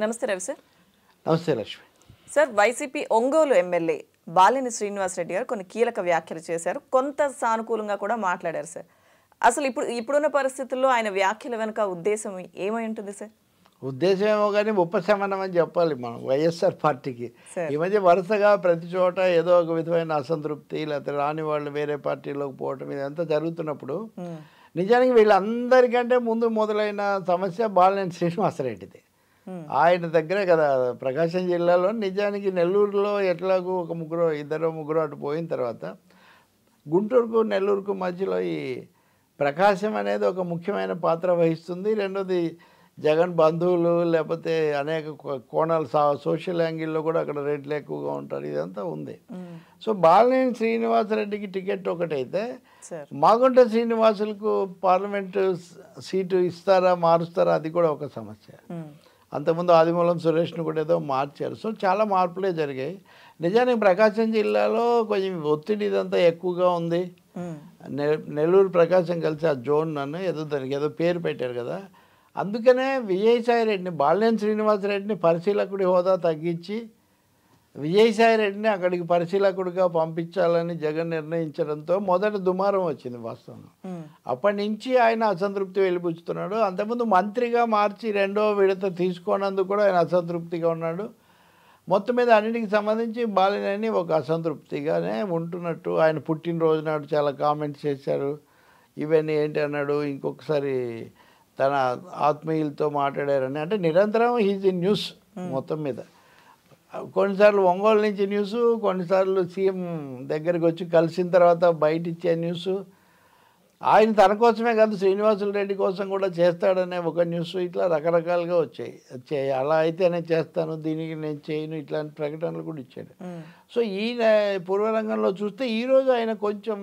నమస్తే రవి సార్. నమస్తే Lakshmi. Sir, YCP Ongole MLA Balineni Srinivasa Reddy గారు కొన్ని కీలక వ్యాఖ్యలు చేశారు. కొంత సానుకూలంగా కూడా మాట్లాడారు సార్. అసలు ఇప్పుడున్న పరిస్థితుల్లో ఆయన వ్యాఖ్యల వెనుక ఉద్దేశం ఏమై ఉంటుంది సార్? ఉద్దేశం ఏమో కానీ ఉపశమనం అని చెప్పాలి మనం వైఎస్ఆర్ పార్టీకి. ఈ మధ్య వరుసగా ప్రతి చోట ఏదో ఒక విధమైన అసంతృప్తి, లేకపోతే రాని వాళ్ళు వేరే పార్టీలోకి పోవటం ఇదంతా జరుగుతున్నప్పుడు నిజానికి వీళ్ళందరికంటే ముందు మొదలైన సమస్య బాలినేని శ్రీనివాసరెడ్డిది. ఆయన దగ్గరే కదా ప్రకాశం జిల్లాలో. నిజానికి నెల్లూరులో ఎట్లాగూ ఒక ఇద్దరు ముగ్గురు అటు పోయిన తర్వాత గుంటూరుకు నెల్లూరుకు మధ్యలో ఈ ప్రకాశం అనేది ఒక ముఖ్యమైన పాత్ర వహిస్తుంది. రెండోది జగన్ బంధువులు, లేకపోతే అనేక కోణాలు సోషల్ యాంగిల్లో కూడా అక్కడ రేట్లు ఎక్కువగా ఉంటారు. ఇదంతా ఉంది. సో బాలినేని శ్రీనివాసరెడ్డికి టికెట్ ఒకటైతే మాగుంట శ్రీనివాసులకు పార్లమెంటు సీటు ఇస్తారా మారుస్తారా అది కూడా ఒక సమస్య. అంతకుముందు ఆదిమూలం సురేష్ను కూడా ఏదో మార్చారు. సో చాలా మార్పులే జరిగాయి. నిజానికి ప్రకాశం జిల్లాలో కొంచెం ఒత్తిడి ఇదంతా ఎక్కువగా ఉంది. నెల్లూరు ప్రకాశం కలిసి ఆ జోన్ నన్ను ఏదో దానికి ఏదో పేరు పెట్టారు కదా. అందుకనే విజయసాయిరెడ్డిని, బాలినేని శ్రీనివాసరెడ్డిని పరిశీలకుడి హోదా తగ్గించి విజయసాయిరెడ్డిని అక్కడికి పరిశీలకుడిగా పంపించాలని జగన్ నిర్ణయించడంతో మొదట దుమారం వచ్చింది వాస్తవంగా. అప్పటి నుంచి ఆయన అసంతృప్తి వెలిబుచ్చుతున్నాడు. అంతకుముందు మంత్రిగా మార్చి రెండో విడత తీసుకోనందుకు కూడా ఆయన అసంతృప్తిగా ఉన్నాడు. మొత్తం మీద అన్నిటికి సంబంధించి బాలినేని ఒక అసంతృప్తిగానే ఉంటున్నట్టు. ఆయన పుట్టినరోజు నాడు చాలా కామెంట్స్ చేశారు. ఇవన్నీ ఏంటి అన్నాడు. ఇంకొకసారి తన ఆత్మీయులతో మాట్లాడారని, అంటే నిరంతరం హీజ్ ఇన్ న్యూస్ మొత్తం మీద. కొన్నిసార్లు ఒంగోలు నుంచి న్యూసు, కొన్నిసార్లు సీఎం దగ్గరికి వచ్చి కలిసిన తర్వాత బయట ఇచ్చే న్యూసు. ఆయన తన కోసమే కాదు శ్రీనివాసులు రెడ్డి కోసం కూడా చేస్తాడనే ఒక న్యూస్. ఇట్లా రకరకాలుగా వచ్చాయి. అలా అయితే నేను చేస్తాను, దీనికి నేను చేయను, ఇట్లాంటి ప్రకటనలు కూడా ఇచ్చాడు. సో ఈయన పూర్వరంగంలో చూస్తే ఈరోజు ఆయన కొంచెం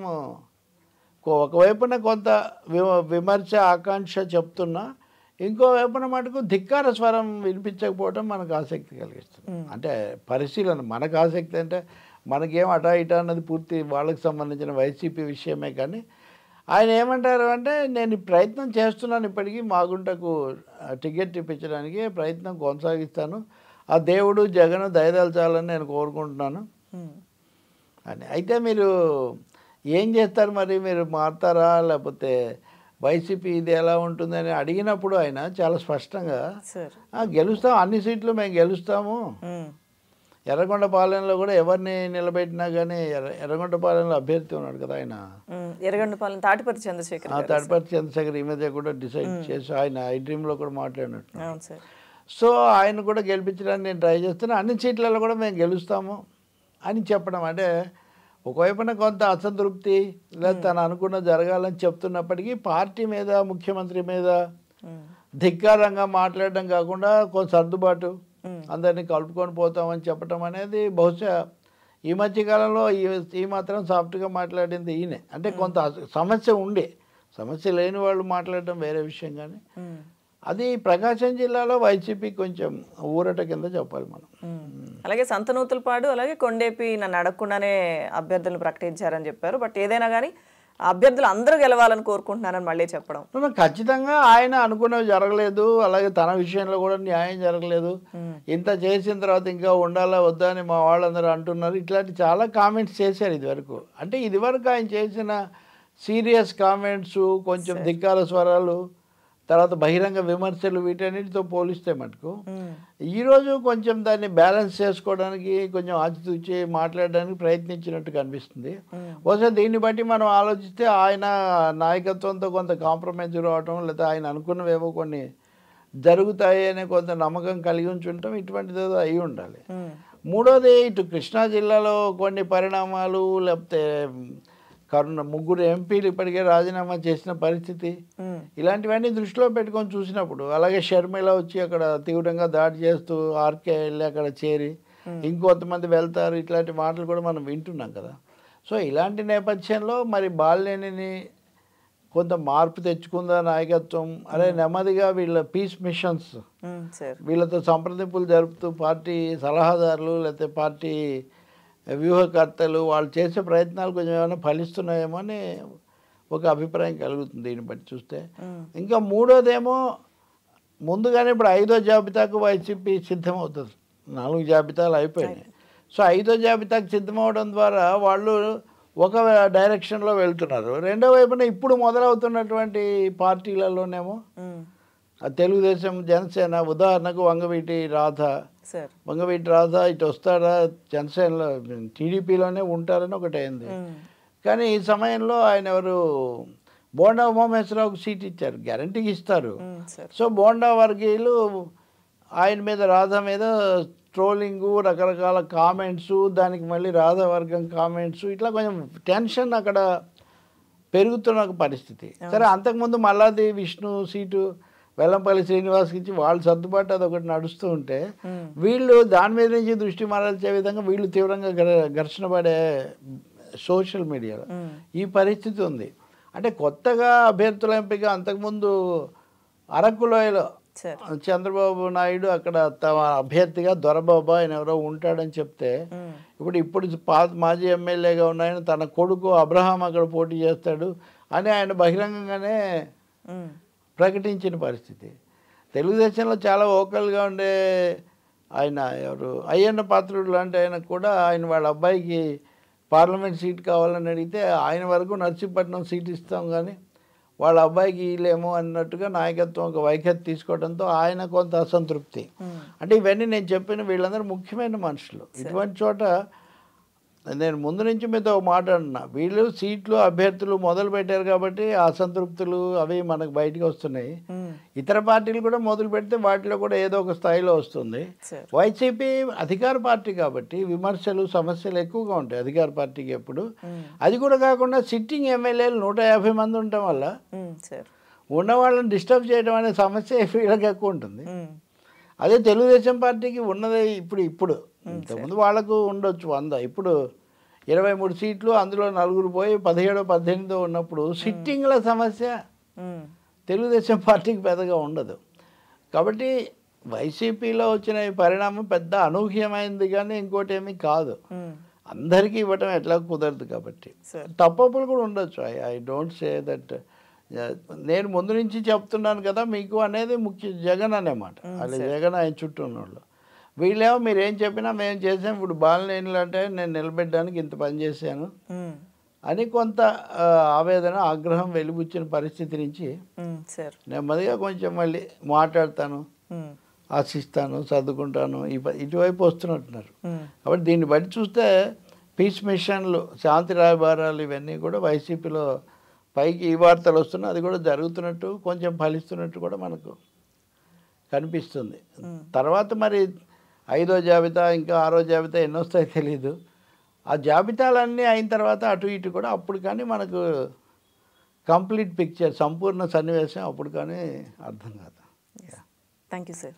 ఒకవైపున కొంత విమర్శ ఆకాంక్ష చెప్తున్నా, ఇంకోవైపున మటుకు ధిక్కార స్వరం వినిపించకపోవడం మనకు ఆసక్తి కలిగిస్తుంది. అంటే పరిశీలన మనకు ఆసక్తి అంటే మనకేం అటా ఇటా అన్నది పూర్తి వాళ్ళకి సంబంధించిన వైసీపీ విషయమే. కానీ ఆయన ఏమంటారు అంటే, నేను ప్రయత్నం చేస్తున్నాను, ఇప్పటికీ మాగుంటకు టికెట్ ఇప్పించడానికి ప్రయత్నం కొనసాగిస్తాను, ఆ దేవుడు జగన్ దయదలచాలని నేను కోరుకుంటున్నాను అని. అయితే మీరు ఏం చేస్తారు మరి, మీరు మారుతారా లేకపోతే వైసీపీ ఇది ఎలా ఉంటుందని అడిగినప్పుడు ఆయన చాలా స్పష్టంగా గెలుస్తాం, అన్ని సీట్లు మేము గెలుస్తాము. ఎర్రగొండపాలెంలో కూడా ఎవరిని నిలబెట్టినా కానీ ఎర్రగొండపాలెంలో అభ్యర్థి ఉన్నాడు కదా ఆయన, ఎర్రగొండపాలెం తాటిపర్తి చంద్రశేఖర్. ఈ మధ్య కూడా డిసైడ్ చేసి ఆయన ఐ డ్రీమ్లో కూడా మాట్లాడినట్టు. సో ఆయన కూడా గెలిపించడానికి నేను ట్రై చేస్తున్నా, అన్ని సీట్లలో కూడా మేము గెలుస్తాము అని చెప్పడం. అంటే ఒకవైపున కొంత అసంతృప్తి, లేదా తను అనుకున్న జరగాలని చెప్తున్నప్పటికీ పార్టీ మీద, ముఖ్యమంత్రి మీద ధిక్కారంగా మాట్లాడడం కాకుండా కొంత సర్దుబాటు, అందరినీ కలుపుకొని పోతామని చెప్పడం అనేది బహుశా ఈ మధ్యకాలంలో ఈ మాత్రం సాఫ్ట్గా మాట్లాడింది ఈయనే. అంటే కొంత సమస్య లేని వాళ్ళు మాట్లాడడం వేరే విషయం. కానీ అది ప్రకాశం జిల్లాలో వైసీపీ కొంచెం ఊరట కింద చెప్పాలి మనం. అలాగే సంతనూతులపాడు, అలాగే కొండేపి నన్ను అడగకుండానే అభ్యర్థులను ప్రకటించారని చెప్పారు. బట్ ఏదైనా కానీ అభ్యర్థులు అందరూ గెలవాలని కోరుకుంటున్నారని మళ్ళీ చెప్పడం. ఖచ్చితంగా ఆయన అనుకున్నవి జరగలేదు, అలాగే తన విషయంలో కూడా న్యాయం జరగలేదు. ఇంత చేసిన తర్వాత ఇంకా ఉండాలా వద్దా అని మా వాళ్ళందరూ అంటున్నారు. ఇట్లాంటి చాలా కామెంట్స్ చేశారు ఇదివరకు. అంటే ఇదివరకు ఆయన చేసిన సీరియస్ కామెంట్స్, కొంచెం ధిక్కార స్వరాలు, తర్వాత బహిరంగ విమర్శలు, వీటన్నిటితో పోలిస్తే మటుకు ఈరోజు కొంచెం దాన్ని బ్యాలెన్స్ చేసుకోవడానికి కొంచెం ఆచితూచి మాట్లాడడానికి ప్రయత్నించినట్టు కనిపిస్తుంది. బహుశా దీన్ని బట్టి మనం ఆలోచిస్తే ఆయన నాయకత్వంతో కొంత కాంప్రమైజ్ రావటం, లేదా ఆయన అనుకున్నవేవో కొన్ని జరుగుతాయి అనే కొంత నమ్మకం కలిగి ఉంచుంటాం, ఇటువంటిది అయి ఉండాలి. మూడోది, ఇటు కృష్ణా జిల్లాలో కొన్ని పరిణామాలు, లేకపోతే ముగ్గురు ఎంపీలు ఇప్పటికే రాజీనామా చేసిన పరిస్థితి, ఇలాంటివన్నీ దృష్టిలో పెట్టుకొని చూసినప్పుడు, అలాగే షర్మిల వచ్చి అక్కడ తీవ్రంగా దాడి చేస్తూ ఆర్కే వెళ్ళి అక్కడ చేరి ఇంకొంతమంది వెళ్తారు, ఇట్లాంటి మాటలు కూడా మనం వింటున్నాం కదా. సో ఇలాంటి నేపథ్యంలో మరి బాలినేనిని కొంత మార్పు తెచ్చుకుందా నాయకత్వం, అదే నెమ్మదిగా వీళ్ళ పీస్ మిషన్స్, వీళ్ళతో సంప్రదింపులు జరుపుతూ పార్టీ సలహాదారులు లేకపోతే పార్టీ వ్యూహకర్తలు వాళ్ళు చేసే ప్రయత్నాలు కొంచెం ఏమైనా ఫలిస్తున్నాయేమో అని ఒక అభిప్రాయం కలుగుతుంది దీన్ని బట్టి చూస్తే. ఇంకా మూడోదేమో ముందుగానే ఇప్పుడు 5వ జాబితాకు వైసీపీ సిద్ధమవుతుంది. 4 జాబితాలు అయిపోయినాయి. సో 5వ జాబితాకు సిద్ధమవడం ద్వారా వాళ్ళు ఒక డైరెక్షన్లో వెళ్తున్నారు. రెండో వైపున ఇప్పుడు మొదలవుతున్నటువంటి పార్టీలలోనేమో తెలుగుదేశం, జనసేన, ఉదాహరణకు వంగవీటి రాధ ఇటు వస్తాడా, జనసేనలో టీడీపీలోనే ఉంటారని ఒకటి అయింది. కానీ ఈ సమయంలో ఆయన ఎవరు బోండా ఉమామహేశ్వరరావుకు సీట్ ఇచ్చారు, గ్యారంటీకి ఇస్తారు. సో బోండా వర్గీయులు ఆయన మీద, రాధ మీద ట్రోలింగు, రకరకాల కామెంట్స్, దానికి మళ్ళీ రాధ వర్గం కామెంట్స్, ఇట్లా కొంచెం టెన్షన్ అక్కడ పెరుగుతున్న ఒక పరిస్థితి. సరే, అంతకుముందు మల్లాది విష్ణు సీటు వెల్లంపల్లి శ్రీనివాస్కి ఇచ్చి వాళ్ళు సర్దుబాటు అదొకటి నడుస్తూ ఉంటే వీళ్ళు దాని మీద నుంచి దృష్టి మరల్చే విధంగా వీళ్ళు తీవ్రంగా ఘర్షణ పడే సోషల్ మీడియాలో ఈ పరిస్థితి ఉంది. అంటే కొత్తగా అభ్యర్థుల ఎంపిక, అంతకుముందు అరకులోయలో చంద్రబాబు నాయుడు అక్కడ తమ అభ్యర్థిగా దొరబాబు ఆయన ఎవరో ఉంటాడని చెప్తే, ఇప్పుడు మాజీ ఎమ్మెల్యేగా ఉన్న ఆయన తన కొడుకు అబ్రహాం అక్కడ పోటీ చేస్తాడు అని ఆయన బహిరంగంగానే ప్రకటించిన పరిస్థితి. తెలుగుదేశంలో చాలా ఓకల్గా ఉండే ఆయన ఎవరు అయ్యన్న పాత్రుడు లాంటి ఆయన కూడా ఆయన వాళ్ళ అబ్బాయికి పార్లమెంట్ సీట్ కావాలని అడిగితే ఆయన వరకు నర్సీపట్నం సీట్ ఇస్తాం కానీ వాళ్ళ అబ్బాయికి ఇలేమో అన్నట్టుగా నాయకత్వం ఒక వైఖరి తీసుకోవడంతో ఆయన కొంత అసంతృప్తి. అంటే ఇవన్నీ నేను చెప్పిన వీళ్ళందరూ ముఖ్యమైన మనుషులు. ఇటువంటి చోట నేను ముందు నుంచి మీతో ఒక మాట అన్నా, వీళ్ళు సీట్లు అభ్యర్థులు మొదలు పెట్టారు కాబట్టి అసంతృప్తులు అవి మనకు బయటకు వస్తున్నాయి. ఇతర పార్టీలు కూడా మొదలు పెడితే వాటిలో కూడా ఏదో ఒక స్థాయిలో వస్తుంది. వైసీపీ అధికార పార్టీ కాబట్టి విమర్శలు, సమస్యలు ఎక్కువగా ఉంటాయి అధికార పార్టీకి ఎప్పుడు. అది కూడా కాకుండా సిట్టింగ్ ఎమ్మెల్యేలు 150 మంది ఉండటం వల్ల ఉన్న వాళ్ళని డిస్టర్బ్ చేయడం అనే సమస్య వీళ్ళకి ఎక్కువ ఉంటుంది. అదే తెలుగుదేశం పార్టీకి ఉన్నదే ఇప్పుడు ఇంతకుముందు వాళ్ళకు ఉండొచ్చు 100, ఇప్పుడు 23 సీట్లు, అందులో 4 పోయి 17, 18 ఉన్నప్పుడు సిట్టింగ్ల సమస్య తెలుగుదేశం పార్టీకి పెద్దగా ఉండదు. కాబట్టి వైసీపీలో వచ్చిన ఈ పరిణామం పెద్ద అనూహ్యమైంది కానీ ఇంకోటి ఏమీ కాదు. అందరికీ ఇవ్వటం ఎట్లా కుదరదు కాబట్టి తప్పులు కూడా ఉండొచ్చు. I don't say that. నేను ముందు నుంచి చెప్తున్నాను కదా మీకు అనేది ముఖ్య జగన్ అనేమాట. అది జగన్ ఆయన చుట్టూ ఉన్నోళ్ళు. వీళ్ళేమో మీరు ఏం చెప్పినా మేము చేసాం, ఇప్పుడు బాలినేనులు అంటే నేను నిలబెట్టడానికి ఇంత పని చేశాను అని కొంత ఆవేదన, ఆగ్రహం వెలిబుచ్చిన పరిస్థితి నుంచి నెమ్మదిగా కొంచెం మళ్ళీ మాట్లాడతాను, ఆశిస్తాను, సర్దుకుంటాను ఇటువైపు వస్తున్నట్టున్నారు. కాబట్టి దీన్ని బట్టి చూస్తే పీస్ మిషన్లు, శాంతి రాయబారాలు ఇవన్నీ కూడా వైసీపీలో పైకి ఈ వార్తలు వస్తున్నాయి. అది కూడా జరుగుతున్నట్టు, కొంచెం ఫలిస్తున్నట్టు కూడా మనకు కనిపిస్తుంది. తర్వాత మరి 5వ జాబితా ఇంకా 6వ జాబితా ఎన్ని వస్తాయో తెలీదు. ఆ జాబితాలన్నీ అయిన తర్వాత అటు ఇటు కూడా అప్పుడు కానీ మనకు కంప్లీట్ పిక్చర్, సంపూర్ణ సన్నివేశం అప్పుడు కానీ అర్థం కాదు. Thank you sir.